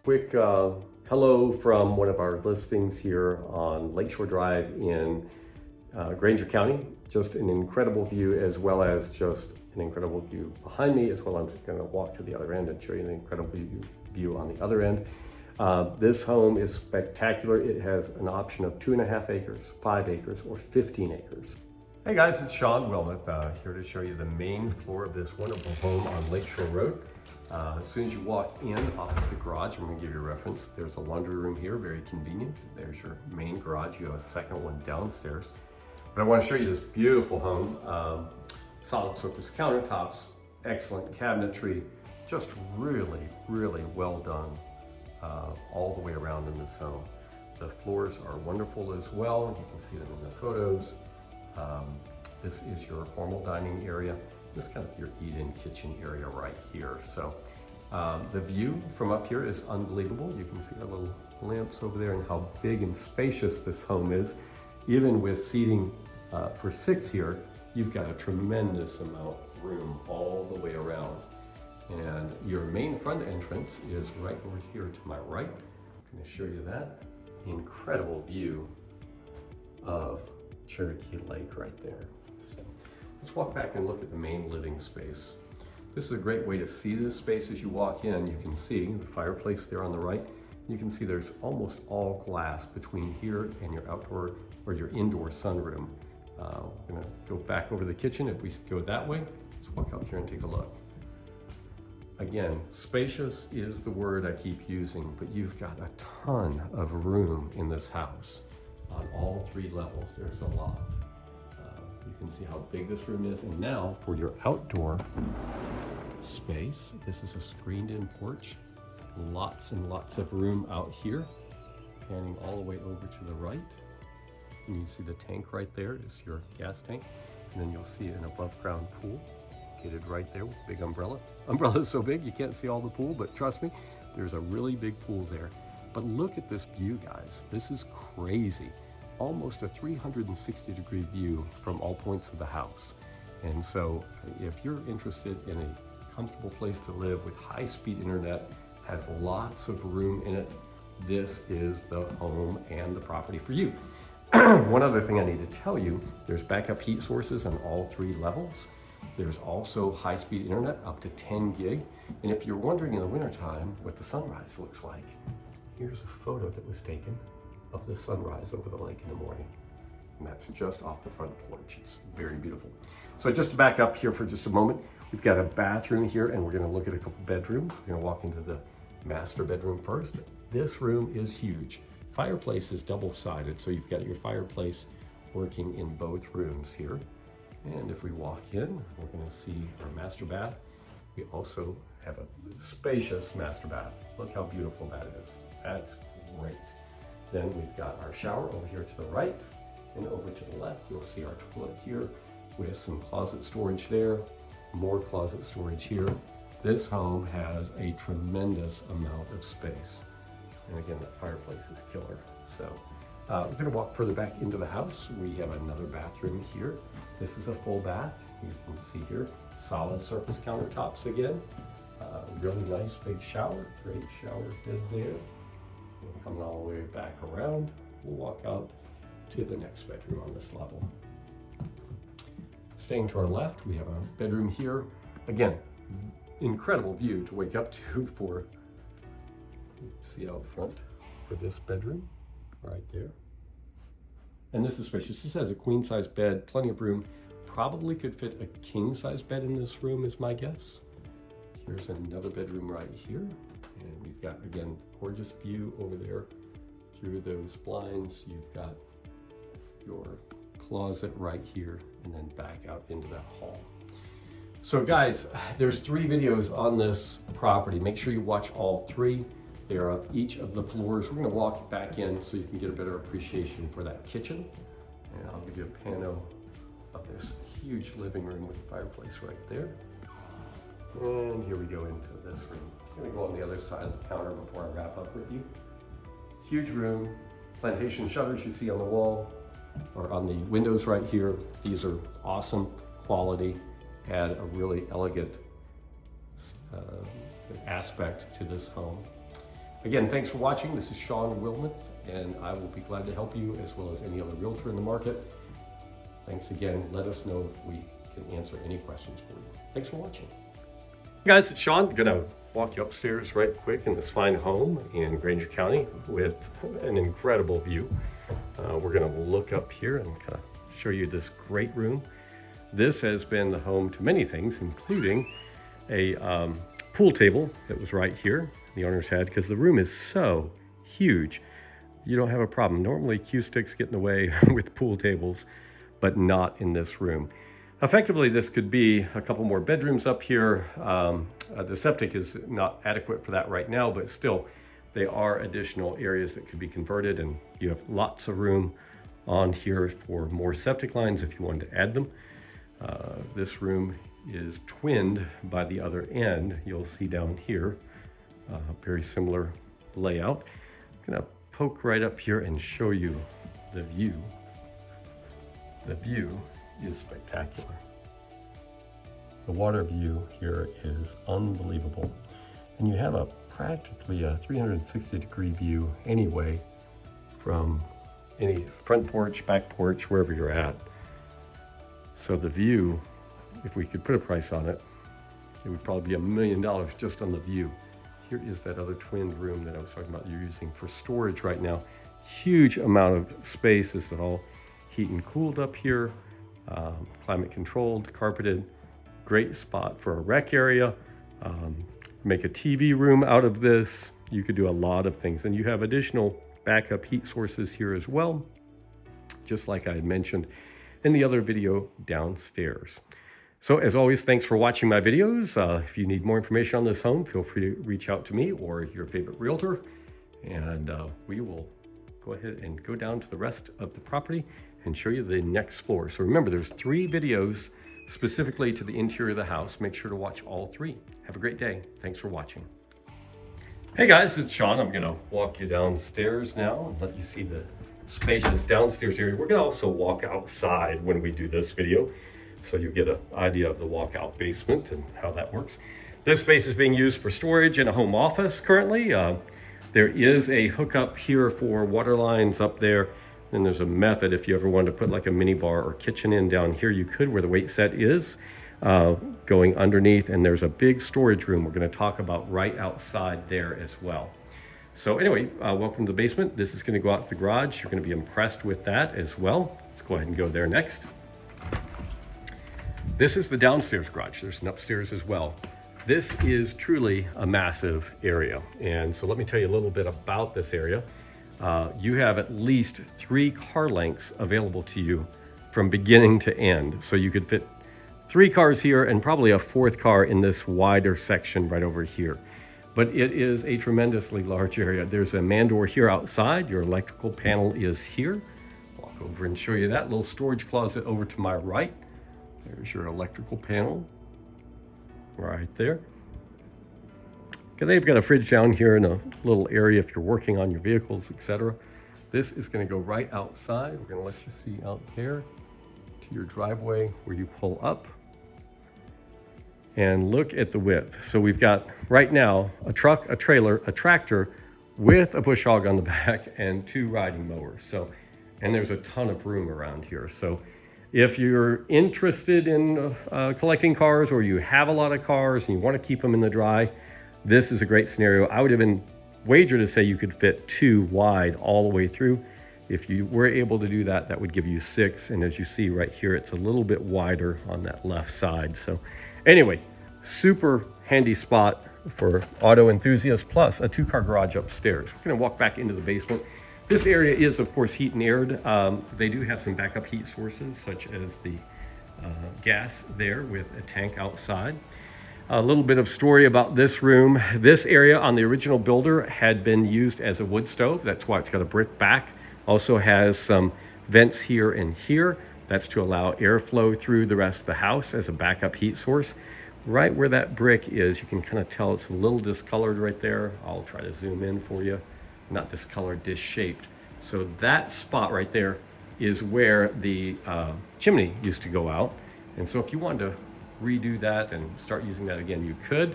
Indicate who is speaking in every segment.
Speaker 1: Quick hello from one of our listings here on Lakeshore Drive in Granger County. Just an incredible view, as well as just an incredible view behind me as well. I'm just going to walk to the other end and show you an incredible view on the other end. This home is spectacular. It has an option of 2.5 acres, 5 acres, or 15 acres. Hey guys, it's Sean WILMOTH here to show you the main floor of this wonderful home on Lakeshore Road. As soon as you walk in off of the garage, I'm going to give you a reference. There's a laundry room here, very convenient. There's your main garage. You have a second one downstairs. But I want to show you this beautiful home. Solid surface countertops, excellent cabinetry, just really, really well done all the way around in this home. The floors are wonderful as well. You can see them in the photos. This is your formal dining area. This is kind of your eat-in kitchen area right here. So the view from up here is unbelievable. You can see our little lamps over there and how big and spacious this home is. Even with seating for 6 here, you've got a tremendous amount of room all the way around. And your main front entrance is right over here to my right. I'm going to show you that incredible view of Cherokee Lake right there. So let's walk back and look at the main living space. This is a great way to see this space. As you walk in, you can see the fireplace there on the right. You can see there's almost all glass between here and your outdoor or your indoor sunroom. We're gonna go back over the kitchen. If we go that way, let's walk out here and take a look. Again, spacious is the word I keep using, but you've got a ton of room in this house. On all 3 levels, there's a lot. You can see how big this room is. And now for your outdoor space, this is a screened-in porch. Lots and lots of room out here. Panning all the way over to the right. And you see the tank right there is your gas tank. And then you'll see an above-ground pool located right there with a big umbrella. Umbrella is so big you can't see all the pool, but trust me, there's a really big pool there. But look at this view, guys. This is crazy. Almost a 360-degree view from all points of the house. And so if you're interested in a comfortable place to live with high-speed internet, has lots of room in it, this is the home and the property for you. One other thing I need to tell you, there's backup heat sources on all 3 levels. There's also high-speed internet up to 10 gig. And if you're wondering in the wintertime what the sunrise looks like, here's a photo that was taken of the sunrise over the lake in the morning. And that's just off the front porch. It's very beautiful. So just to back up here for just a moment, we've got a bathroom here and we're gonna look at a couple bedrooms. We're gonna walk into the master bedroom first. This room is huge. Fireplace is double-sided, so you've got your fireplace working in both rooms here. And if we walk in, we're gonna see our master bath. We also have a spacious master bath. Look how beautiful that is. That's great. Then we've got our shower over here to the right, and over to the left, you'll see our toilet here with some closet storage there, more closet storage here. This home has a tremendous amount of space. And again, that fireplace is killer. So we're gonna walk further back into the house. We have another bathroom here. This is a full bath. You can see here, solid surface countertops again. Really nice big shower, great shower head there. And coming all the way back around, we'll walk out to the next bedroom on this level. Staying to our left, we have a bedroom here. Again, incredible view to wake up to for, see out front for this bedroom right there. And this is spacious. This has a queen size bed, plenty of room. Probably could fit a king size bed in this room is my guess. Here's another bedroom right here. And we've got, again, gorgeous view over there through those blinds. You've got your closet right here and then back out into that hall. So guys, there's 3 videos on this property. Make sure you watch all 3. They are of each of the floors. We're gonna walk back in so you can get a better appreciation for that kitchen. And I'll give you a pano of this huge living room with a fireplace right there. And here we go into this room. I'm gonna go on the other side of the counter before I wrap up with you. Huge room, plantation shutters you see on the wall or on the windows right here. These are awesome quality, add a really elegant aspect to this home. Again, thanks for watching. This is SHAWN WILMOTH, and I will be glad to help you as well as any other realtor in the market. Thanks again. Let us know if we can answer any questions for you. Thanks for watching. Hey guys, it's Sean. I'm gonna walk you upstairs right quick in this fine home in Granger County with an incredible view. We're gonna look up here and kind of show you this great room. This has been the home to many things, including a pool table that was right here. The owners had, because the room is so huge, you don't have a problem. Normally cue sticks get in the way with pool tables, but not in this room. Effectively, this could be a couple more bedrooms up here. The septic is not adequate for that right now, but still, they are additional areas that could be converted, and you have lots of room on here for more septic lines if you wanted to add them. This room is twinned by the other end. You'll see down here, very similar layout. I'm gonna poke right up here and show you the view. The view is spectacular. The water view here is unbelievable. And you have practically a 360-degree view anyway from any front porch, back porch, wherever you're at. So the view, if we could put a price on it, it would probably be $1 million just on the view. Here is that other twinned room that I was talking about you're using for storage right now. Huge amount of space. This is all heat and cooled up here, climate controlled, carpeted. Great spot for a rec area. Make a TV room out of this. You could do a lot of things. And you have additional backup heat sources here as well, just like I had mentioned in the other video downstairs. So as always, thanks for watching my videos. If you need more information on this home, feel free to reach out to me or your favorite realtor, and we will go ahead and go down to the rest of the property and show you the next floor. So remember, there's 3 videos specifically to the interior of the house. Make sure to watch all 3. Have a great day. Thanks for watching. Hey guys, it's Sean. I'm gonna walk you downstairs now and let you see the spacious downstairs area. We're gonna also walk outside when we do this video, so you get an idea of the walkout basement and how that works. This space is being used for storage and a home office currently. There is a hookup here for water lines up there. And there's a method if you ever wanted to put like a mini bar or kitchen in down here, you could, where the weight set is, going underneath. And there's a big storage room we're gonna talk about right outside there as well. So anyway, welcome to the basement. This is gonna go out to the garage. You're gonna be impressed with that as well. Let's go ahead and go there next. This is the downstairs garage. There's an upstairs as well. This is truly a massive area. And so let me tell you a little bit about this area. You have at least 3 car lengths available to you from beginning to end. So you could fit 3 cars here and probably a 4th car in this wider section right over here. But it is a tremendously large area. There's a man door here outside. Your electrical panel is here. Walk over and show you that little storage closet over to my right. There's your electrical panel right there. Okay, they've got a fridge down here in a little area if you're working on your vehicles, etc. This is going to go right outside. We're going to let you see out there to your driveway where you pull up. And look at the width. So we've got right now a truck, a trailer, a tractor with a bush hog on the back and 2 riding mowers. So, and there's a ton of room around here. So if you're interested in collecting cars, or you have a lot of cars and you want to keep them in the dry, this is a great scenario. I would even wager to say you could fit 2 wide all the way through. If you were able to do that, that would give you 6. And as you see right here, it's a little bit wider on that left side. So anyway, super handy spot for auto enthusiasts, plus a 2-car garage upstairs. We're gonna walk back into the basement. This area is, of course, heat and aired. They do have some backup heat sources, such as the gas there with a tank outside. A little bit of story about this room. This area on the original builder had been used as a wood stove. That's why it's got a brick back. Also has some vents here and here. That's to allow airflow through the rest of the house as a backup heat source. Right where that brick is, you can kind of tell it's a little discolored right there. I'll try to zoom in for you. Not discolored, disshaped. So that spot right there is where the chimney used to go out. And so if you wanted to redo that and start using that again, you could.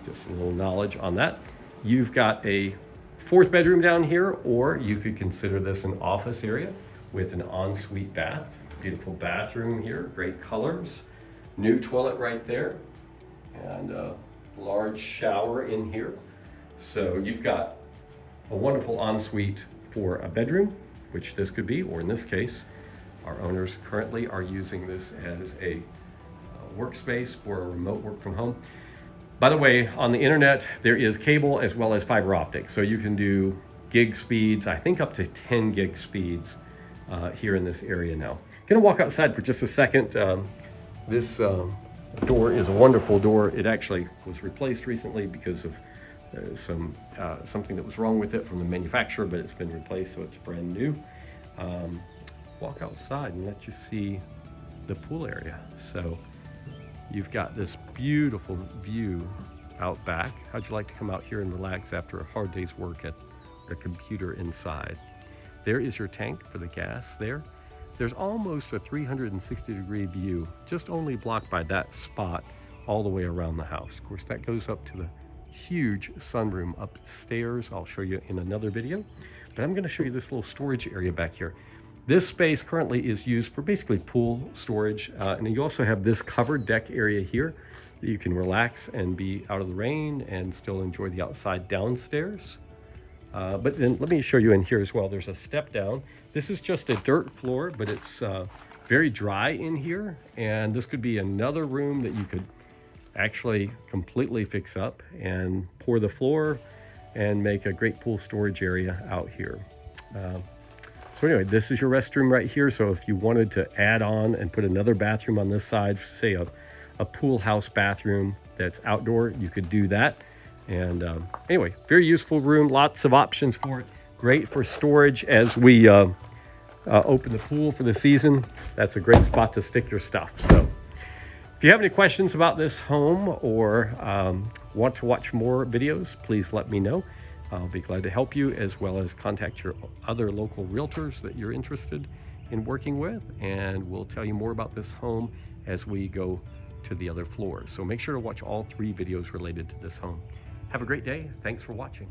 Speaker 1: Just a little knowledge on that. You've got a fourth bedroom down here, or you could consider this an office area with an ensuite bath. Beautiful bathroom here, great colors. New toilet right there, and a large shower in here. So you've got a wonderful ensuite for a bedroom, which this could be, or in this case, our owners currently are using this as a workspace for a remote work from home. By the way, on the internet, there is cable as well as fiber optic. So you can do gig speeds, I think up to 10 gig speeds here in this area now. Gonna walk outside for just a second. This door is a wonderful door. It actually was replaced recently because of something that was wrong with it from the manufacturer, but it's been replaced, so it's brand new. Walk outside and let you see the pool area. So you've got this beautiful view out back. How'd you like to come out here and relax after a hard day's work at the computer inside? There is your tank for the gas there. There's almost a 360-degree view, just only blocked by that spot all the way around the house. Of course, that goes up to the huge sunroom upstairs. I'll show you in another video, but I'm gonna show you this little storage area back here. This space currently is used for basically pool storage, and you also have this covered deck area here that you can relax and be out of the rain and still enjoy the outside downstairs. But then let me show you in here as well. There's a step down. This is just a dirt floor, but it's very dry in here. And this could be another room that you could actually completely fix up and pour the floor and make a great pool storage area out here. So anyway, this is your restroom right here. So if you wanted to add on and put another bathroom on this side, say a pool house bathroom that's outdoor, you could do that. And anyway, very useful room, lots of options for it. Great for storage as we open the pool for the season. That's a great spot to stick your stuff. So if you have any questions about this home or want to watch more videos, please let me know. I'll be glad to help you, as well as contact your other local realtors that you're interested in working with, and we'll tell you more about this home as we go to the other floors. So make sure to watch all 3 videos related to this home. Have a great day. Thanks for watching.